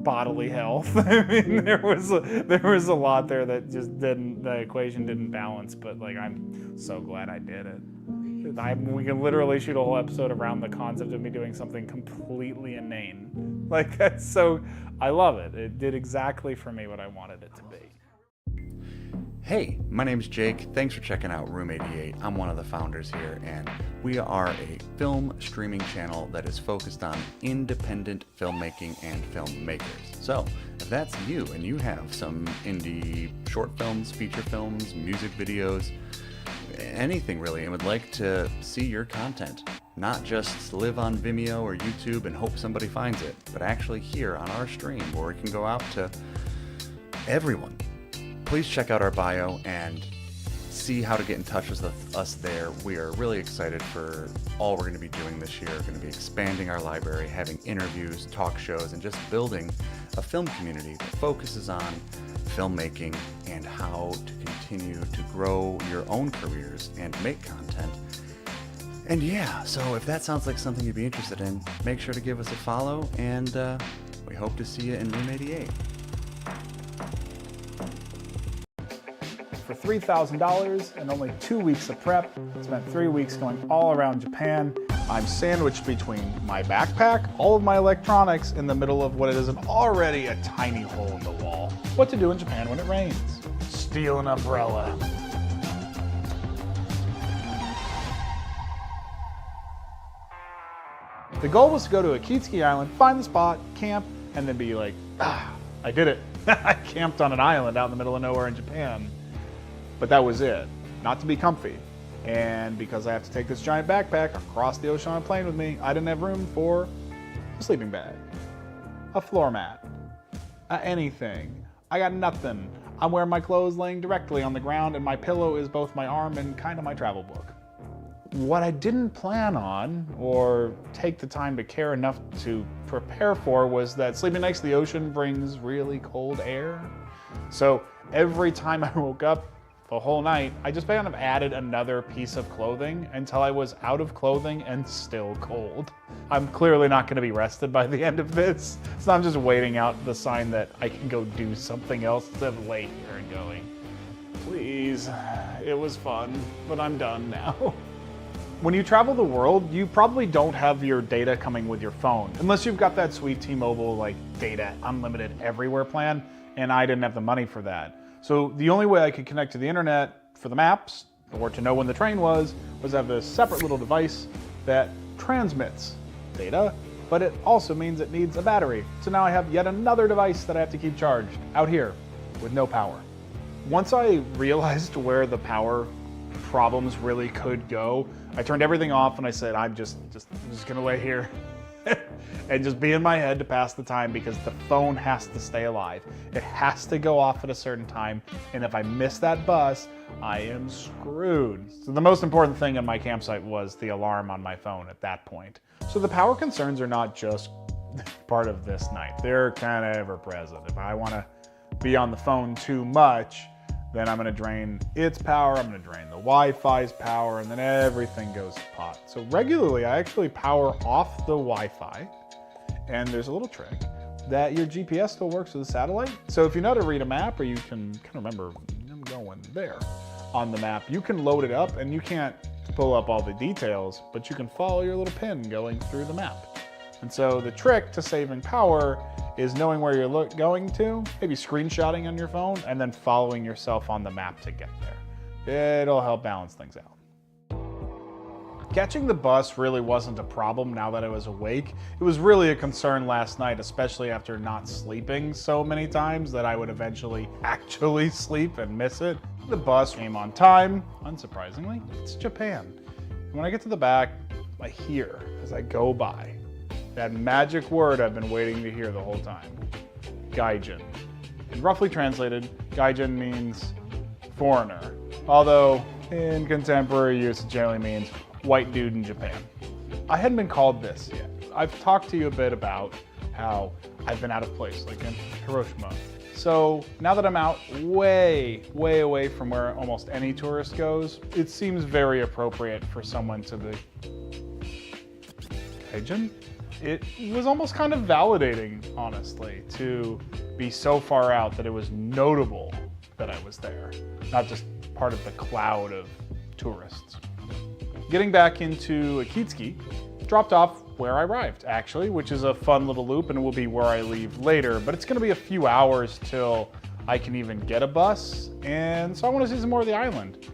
bodily health. I mean, there was a lot there that just the equation didn't balance, but like, I'm so glad I did it. We can literally shoot a whole episode around the concept of me doing something completely inane. Like, that's so, I love it. It did exactly for me what I wanted it to be. Hey, my name's Jake. Thanks for checking out Room 88. I'm one of the founders here, and we are a film streaming channel that is focused on independent filmmaking and filmmakers. So, if that's you and you have some indie short films, feature films, music videos, anything really, and would like to see your content, not just live on Vimeo or YouTube and hope somebody finds it, but actually here on our stream where it can go out to everyone, please check out our bio and see how to get in touch with us there. We are really excited for all we're going to be doing this year. We're going to be expanding our library, having interviews, talk shows, and just building a film community that focuses on filmmaking and how to continue to grow your own careers and make content. And yeah, so if that sounds like something you'd be interested in, make sure to give us a follow, and we hope to see you in Room 88. For $3,000 and only 2 weeks of prep, spent 3 weeks going all around Japan. I'm sandwiched between my backpack, all of my electronics, in the middle of what is already a tiny hole in the wall. What to do in Japan when it rains? Steal an umbrella. The goal was to go to Akitsuki Island, find the spot, camp, and then be like, I did it. I camped on an island out in the middle of nowhere in Japan. But that was it, not to be comfy. And because I have to take this giant backpack across the ocean on a plane with me, I didn't have room for a sleeping bag, a floor mat, anything. I got nothing. I'm wearing my clothes laying directly on the ground, and my pillow is both my arm and kind of my travel book. What I didn't plan on or take the time to care enough to prepare for was that sleeping next to the ocean brings really cold air. So every time I woke up, the whole night, I just kind of added another piece of clothing until I was out of clothing and still cold. I'm clearly not going to be rested by the end of this, so I'm just waiting out the sign that I can go do something else instead of lay here and going, please, it was fun, but I'm done now. When you travel the world, you probably don't have your data coming with your phone, unless you've got that sweet T-Mobile like data unlimited everywhere plan, and I didn't have the money for that. So the only way I could connect to the internet for the maps or to know when the train was have a separate little device that transmits data, but it also means it needs a battery. So now I have yet another device that I have to keep charged out here with no power. Once I realized where the power problems really could go, I turned everything off and I said, I'm just gonna lay here and just be in my head to pass the time, because the phone has to stay alive. It has to go off at a certain time, and if I miss that bus, I am screwed. So the most important thing in my campsite was the alarm on my phone at that point. So the power concerns are not just part of this night. They're kind of ever present. If I want to be on the phone too much, then I'm gonna drain its power, I'm gonna drain the Wi-Fi's power, and then everything goes to pot. So regularly, I actually power off the Wi-Fi, and there's a little trick that your GPS still works with a satellite. So if you know how to read a map, or you can kind of remember, I'm going there on the map, you can load it up, and you can't pull up all the details, but you can follow your little pin going through the map. And so the trick to saving power is knowing where you're going to, maybe screenshotting on your phone, and then following yourself on the map to get there. It'll help balance things out. Catching the bus really wasn't a problem now that I was awake. It was really a concern last night, especially after not sleeping so many times that I would eventually actually sleep and miss it. The bus came on time, unsurprisingly. It's Japan. When I get to the back, I hear, as I go by, that magic word I've been waiting to hear the whole time, Gaijin. And roughly translated, Gaijin means foreigner, although in contemporary use it generally means white dude in Japan. I hadn't been called this yet. I've talked to you a bit about how I've been out of place, like in Hiroshima. So now that I'm out way away from where almost any tourist goes, it seems very appropriate for someone to be Gaijin? it was almost kind of validating, honestly, to be so far out that it was notable that I was there, not just part of the cloud of tourists. Getting back into Akitski, dropped off where I arrived, actually, which is a fun little loop, and it will be where I leave later, but it's gonna be a few hours till I can even get a bus, and so I wanna see some more of the island.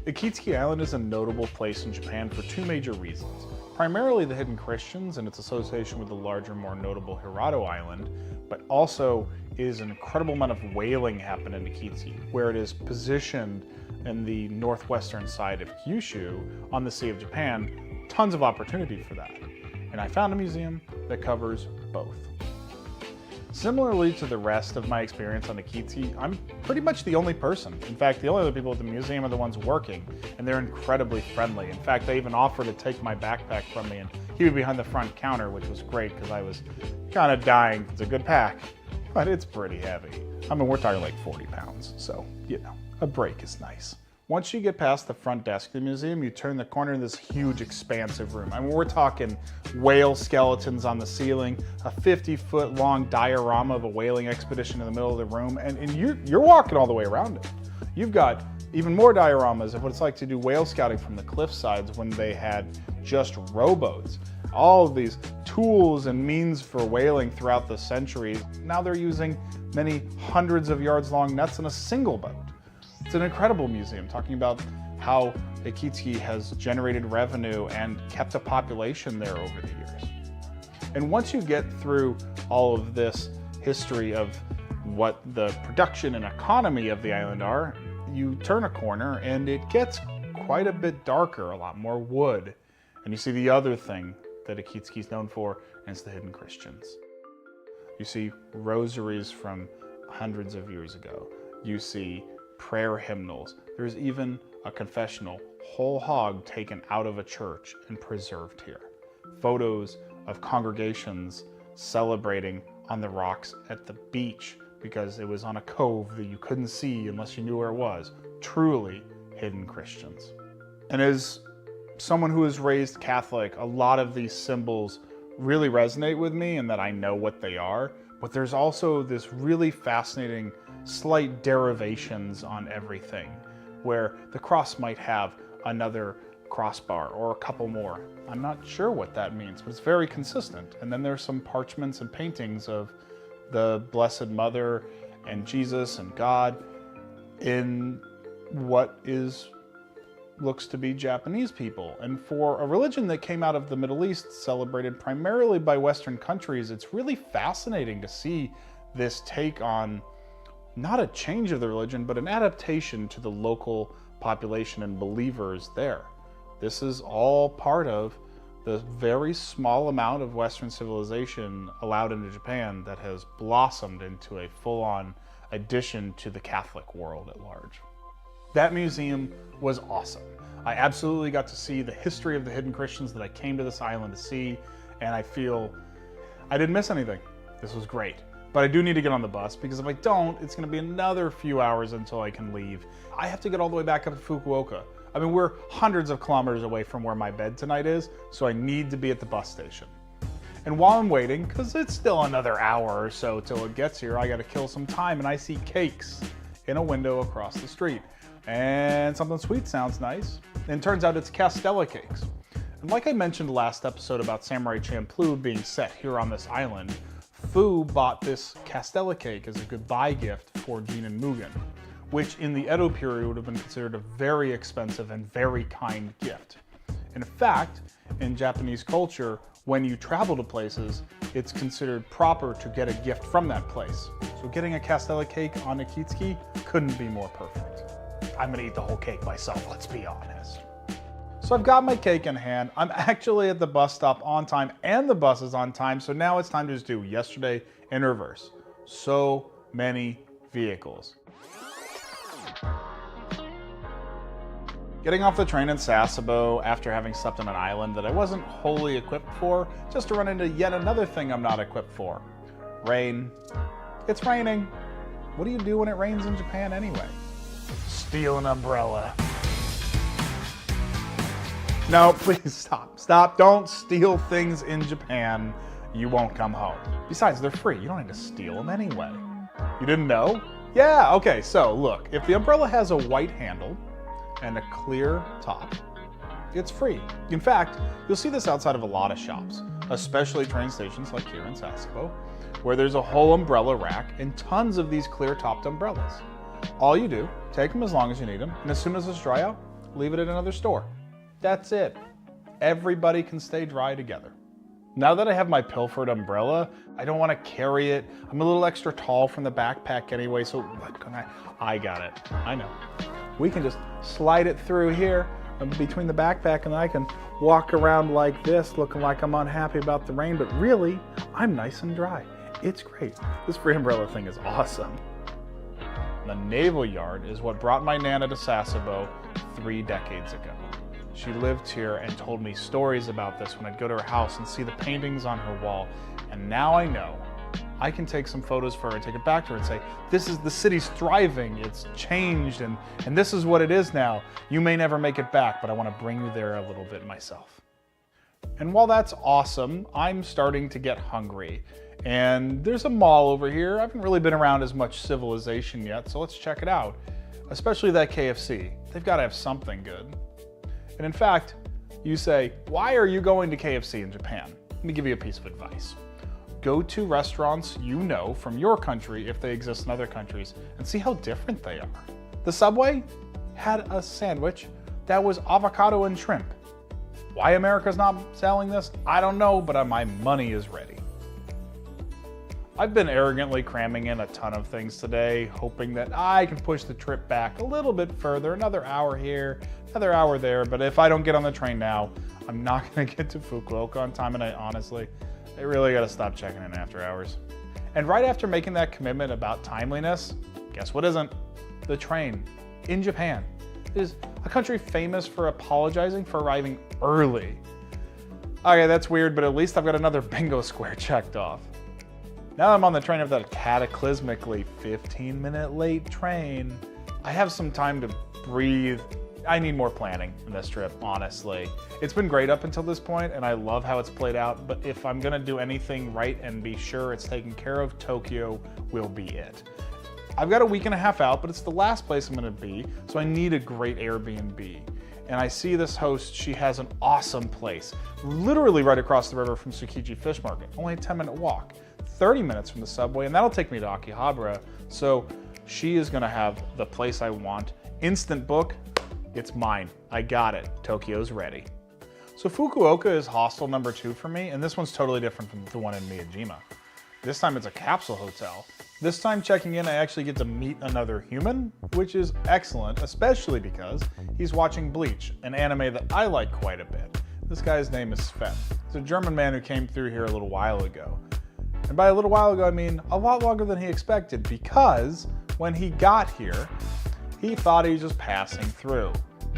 Akitski Island is a notable place in Japan for two major reasons. Primarily the hidden Christians and its association with the larger, more notable Hirado Island, but also is an incredible amount of whaling happen in Akitski, where it is positioned in the northwestern side of Kyushu on the Sea of Japan. Tons of opportunity for that. And I found a museum that covers both. Similarly to the rest of my experience on Akitski, I'm pretty much the only person. In fact, the only other people at the museum are the ones working, and they're incredibly friendly. In fact, they even offered to take my backpack from me and keep it behind the front counter, which was great because I was kind of dying. It's a good pack, but it's pretty heavy. I mean, we're talking like 40 pounds, so, you know, a break is nice. Once you get past the front desk of the museum, you turn the corner in this huge, expansive room. I mean, we're talking whale skeletons on the ceiling, a 50-foot long diorama of a whaling expedition in the middle of the room, and you're walking all the way around it. You've got even more dioramas of what it's like to do whale scouting from the cliff sides when they had just rowboats. All of these tools and means for whaling throughout the centuries. Now they're using many hundreds of yards long nets in a single boat. It's an incredible museum talking about how Akitski has generated revenue and kept a population there over the years. And once you get through all of this history of what the production and economy of the island are, you turn a corner and it gets quite a bit darker, a lot more wood. And you see the other thing that Akitski is known for, and it's the hidden Christians. You see rosaries from hundreds of years ago. You see prayer hymnals. There's even a confessional, whole hog taken out of a church and preserved here. Photos of congregations celebrating on the rocks at the beach because it was on a cove that you couldn't see unless you knew where it was. Truly hidden Christians. And as someone who is raised Catholic, a lot of these symbols really resonate with me in that I know what they are, but there's also this really fascinating slight derivations on everything, where the cross might have another crossbar or a couple more. I'm not sure what that means, but it's very consistent. And then there's some parchments and paintings of the Blessed Mother and Jesus and God in what looks to be Japanese people. And for a religion that came out of the Middle East, celebrated primarily by Western countries, it's really fascinating to see this take on not a change of the religion, but an adaptation to the local population and believers there. This is all part of the very small amount of Western civilization allowed into Japan that has blossomed into a full-on addition to the Catholic world at large. That museum was awesome. I absolutely got to see the history of the hidden Christians that I came to this island to see, and I feel I didn't miss anything. This was great. But I do need to get on the bus because if I don't, it's going to be another few hours until I can leave. I have to get all the way back up to Fukuoka. I mean, we're hundreds of kilometers away from where my bed tonight is, so I need to be at the bus station. And while I'm waiting, because it's still another hour or so till it gets here, I got to kill some time, and I see cakes in a window across the street. And something sweet sounds nice. And it turns out it's Castella cakes. And like I mentioned last episode about Samurai Champloo being set here on this island, Fu bought this Castella cake as a goodbye gift for Jin and Mugen, which in the Edo period would have been considered a very expensive and very kind gift. In fact, in Japanese culture, when you travel to places, it's considered proper to get a gift from that place. So getting a Castella cake on Akitski couldn't be more perfect. I'm gonna eat the whole cake myself, let's be honest. So I've got my cake in hand. I'm actually at the bus stop on time and the bus is on time. So now it's time to just do yesterday in reverse. So many vehicles. Getting off the train in Sasebo after having slept on an island that I wasn't wholly equipped for, just to run into yet another thing I'm not equipped for. Rain. It's raining. What do you do when it rains in Japan anyway? Steal an umbrella. No, please stop. Stop. Don't steal things in Japan. You won't come home. Besides, they're free. You don't need to steal them anyway. You didn't know? Yeah, okay, so look, if the umbrella has a white handle and a clear top, it's free. In fact, you'll see this outside of a lot of shops, especially train stations like here in Sasebo, where there's a whole umbrella rack and tons of these clear topped umbrellas. All you do, take them as long as you need them, and as soon as it's dry out, leave it at another store. That's it. Everybody can stay dry together. Now that I have my pilfered umbrella, I don't want to carry it. I'm a little extra tall from the backpack anyway, so what can I got it. I know. We can just slide it through here between the backpack, and I can walk around like this looking like I'm unhappy about the rain, but really, I'm nice and dry. It's great. This free umbrella thing is awesome. The Naval Yard is what brought my Nana to Sasebo 3 decades ago. She lived here and told me stories about this when I'd go to her house and see the paintings on her wall. And now I know I can take some photos for her and take it back to her and say, this is the city's thriving, it's changed, and this is what it is now. You may never make it back, but I want to bring you there a little bit myself. And while that's awesome, I'm starting to get hungry. And there's a mall over here. I haven't really been around as much civilization yet, so let's check it out. Especially that KFC. They've got to have something good. And in fact, you say, why are you going to KFC in Japan? Let me give you a piece of advice. Go to restaurants you know from your country if they exist in other countries and see how different they are. The Subway had a sandwich that was avocado and shrimp. Why America's not selling this? I don't know, but my money is ready. I've been arrogantly cramming in a ton of things today, hoping that I can push the trip back a little bit further, another hour here, another hour there, but if I don't get on the train now, I'm not gonna get to Fukuoka on time, and I really gotta stop checking in after hours. And right after making that commitment about timeliness, guess what isn't? The train in Japan. It is a country famous for apologizing for arriving early. Okay, that's weird, but at least I've got another bingo square checked off. Now I'm on the train of that cataclysmically 15-minute late train. I have some time to breathe. I need more planning in this trip, honestly. It's been great up until this point, and I love how it's played out, but if I'm gonna do anything right and be sure it's taken care of, Tokyo will be it. I've got a week and a half out, but it's the last place I'm gonna be, so I need a great Airbnb. And I see this host, she has an awesome place, literally right across the river from Tsukiji Fish Market, only a 10-minute walk, 30 minutes from the subway, and that'll take me to Akihabara. So she is gonna have the place I want. Instant book, it's mine. I got it. Tokyo's ready. So Fukuoka is hostel number 2 for me, and this one's totally different from the one in Miyajima. This time it's a capsule hotel. This time checking in, I actually get to meet another human, which is excellent, especially because he's watching Bleach, an anime that I like quite a bit. This guy's name is Sven. He's a German man who came through here a little while ago. And by a little while ago, I mean a lot longer than he expected, because when he got here, he thought he was just passing through.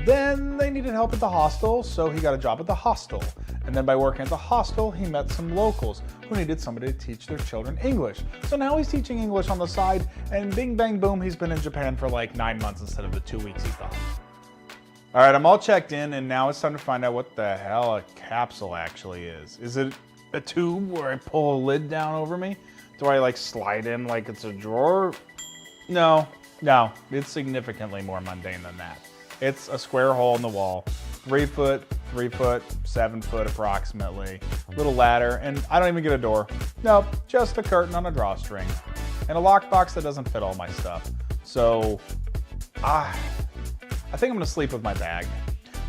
Then they needed help at the hostel, so he got a job at the hostel. And then by working at the hostel, he met some locals who needed somebody to teach their children English. So now he's teaching English on the side, and bing bang boom, he's been in Japan for like 9 months instead of the 2 weeks he thought. All right, I'm all checked in, and now it's time to find out what the hell a capsule actually is. Is it a tube where I pull a lid down over me? Do I like slide in like it's a drawer? No, it's significantly more mundane than that. It's a square hole in the wall, 3 foot, 3 foot, 7 foot approximately, little ladder, and I don't even get a door. Nope, just a curtain on a drawstring, and a lockbox that doesn't fit all my stuff. So, I think I'm gonna sleep with my bag.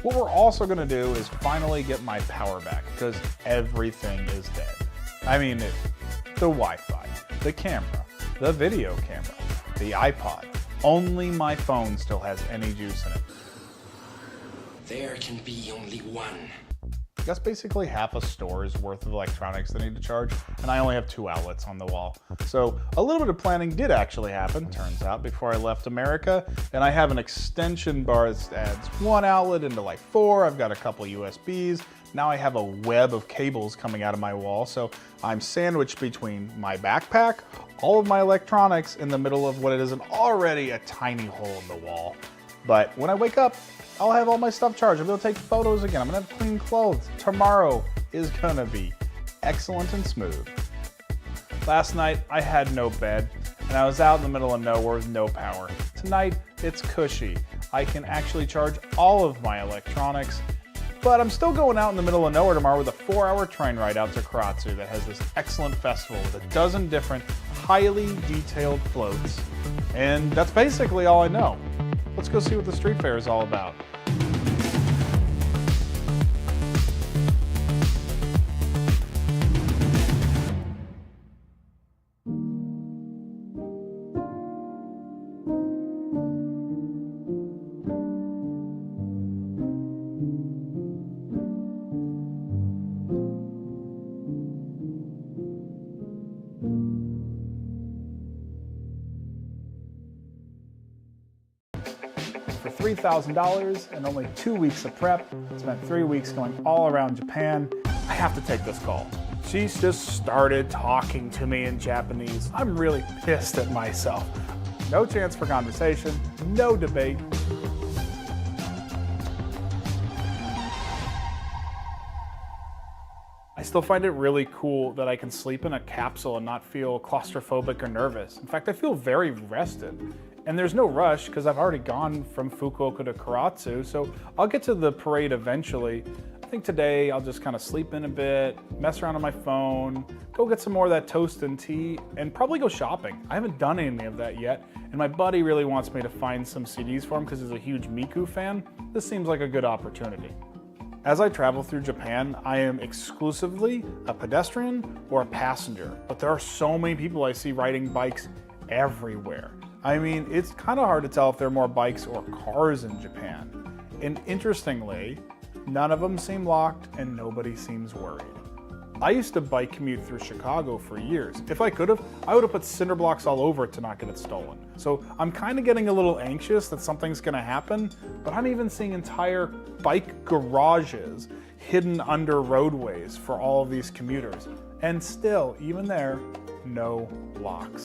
What we're also gonna do is finally get my power back, because everything is dead. I mean, the Wi-Fi, the camera, the video camera, the iPod. Only my phone still has any juice in it. There can be only one. That's basically half a store's worth of electronics that I need to charge, and I only have 2 outlets on the wall. So a little bit of planning did actually happen, turns out, before I left America, and I have an extension bar that adds 1 outlet into like 4. I've got a couple USBs. Now I have a web of cables coming out of my wall, so I'm sandwiched between my backpack, all of my electronics in the middle of what it is already a tiny hole in the wall. But when I wake up, I'll have all my stuff charged. I'll be able to take photos again. I'm gonna have clean clothes. Tomorrow is gonna be excellent and smooth. Last night, I had no bed, and I was out in the middle of nowhere with no power. Tonight, it's cushy. I can actually charge all of my electronics, but I'm still going out in the middle of nowhere tomorrow with a 4-hour train ride out to Karatsu that has this excellent festival with a dozen different, highly detailed floats. And that's basically all I know. Let's go see what the street fair is all about. For $3,000 and only 2 weeks of prep, spent 3 weeks going all around Japan, I have to take this call. She's just started talking to me in Japanese. I'm really pissed at myself. No chance for conversation, no debate. I still find it really cool that I can sleep in a capsule and not feel claustrophobic or nervous. In fact, I feel very rested. And there's no rush because I've already gone from Fukuoka to Karatsu, so I'll get to the parade eventually. I think today I'll just kind of sleep in a bit, mess around on my phone, go get some more of that toast and tea, and probably go shopping. I haven't done any of that yet, and my buddy really wants me to find some CDs for him because he's a huge Miku fan. This seems like a good opportunity. As I travel through Japan, I am exclusively a pedestrian or a passenger, but there are so many people I see riding bikes everywhere. I mean, it's kind of hard to tell if there are more bikes or cars in Japan. And interestingly, none of them seem locked and nobody seems worried. I used to bike commute through Chicago for years. If I could have, I would have put cinder blocks all over it to not get it stolen. So I'm kind of getting a little anxious that something's gonna happen, but I'm even seeing entire bike garages hidden under roadways for all of these commuters. And still, even there, no locks.